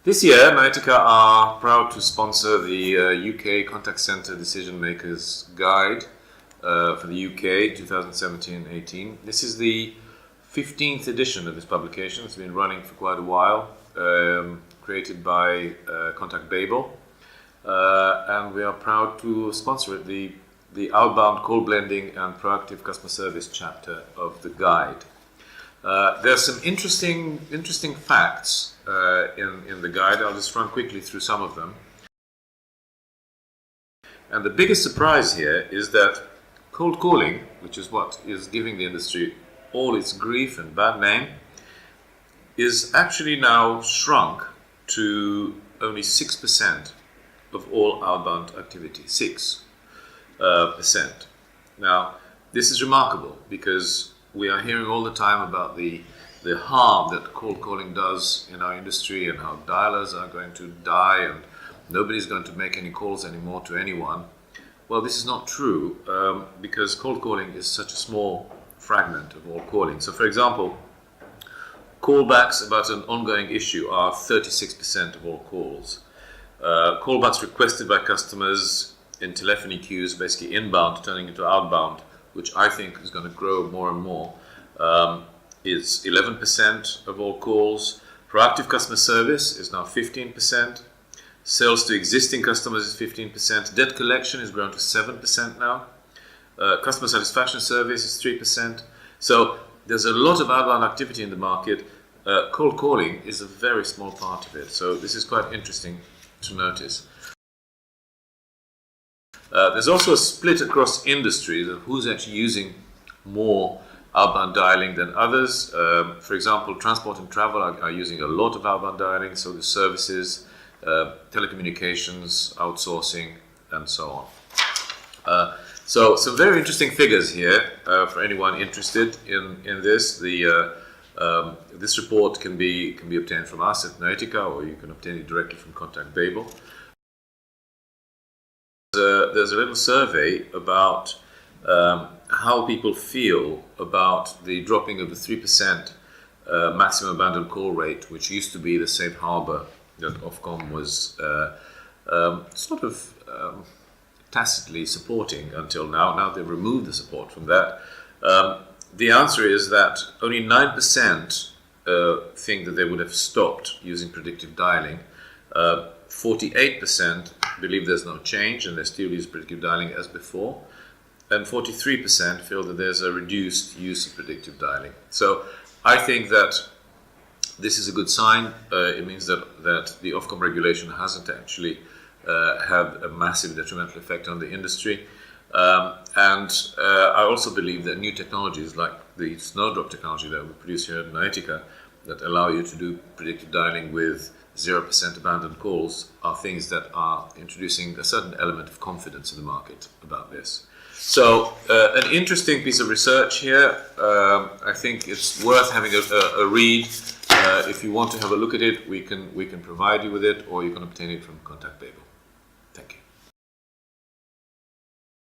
This year, Noetica are proud to sponsor the UK Contact Center Decision Makers Guide for the UK 2017-18. This is the 15th edition of this publication. It's been running for quite a while, created by ContactBabel, and we are proud to sponsor it, the outbound call blending and proactive customer service chapter of the guide. There are some interesting facts in the guide. I'll just run quickly through some of them. And the biggest surprise here is that cold calling, which is what is giving the industry all its grief and bad name, is actually now shrunk to only 6% of all outbound activity. 6%. Now, this is remarkable because we are hearing all the time about the harm that cold calling does in our industry and how dialers are going to die and nobody's going to make any calls anymore to anyone. Well, this is not true because cold calling is such a small fragment of all calling. So, for example, callbacks about an ongoing issue are 36% of all calls. Callbacks requested by customers in telephony queues, basically inbound turning into outbound, which I think is going to grow more and more, is 11% of all calls. Proactive customer service is now 15%. Sales to existing customers is 15%. Debt collection has grown to 7% now. Customer satisfaction surveys is 3%. So there's a lot of outbound activity in the market. Cold calling is a very small part of it. So this is quite interesting to notice. There's also a split across industries of who's actually using more outbound dialing than others. For example, transport and travel are using a lot of outbound dialing, so the services, telecommunications, outsourcing, and so on. So some very interesting figures here for anyone interested in this. This report can be obtained from us at Noetica, or you can obtain it directly from ContactBabel. There's a little survey about how people feel about the dropping of the 3% maximum abandoned call rate, which used to be the safe harbor that Ofcom was sort of tacitly supporting until now. Now they've removed the support from that. The answer is that only 9% think that they would have stopped using predictive dialing. 48% believe there's no change and they still use predictive dialing as before. And 43% feel that there's a reduced use of predictive dialing. So I think that this is a good sign. It means that the Ofcom regulation hasn't actually had a massive detrimental effect on the industry. And I also believe that new technologies like the snowdrop technology that we produce here at Noetica that allow you to do predictive dialing with 0% abandoned calls are things that are introducing a certain element of confidence in the market about this. So an interesting piece of research here. I think it's worth having a read. If you want to have a look at it, we can provide you with it, or you can obtain it from ContactBabel.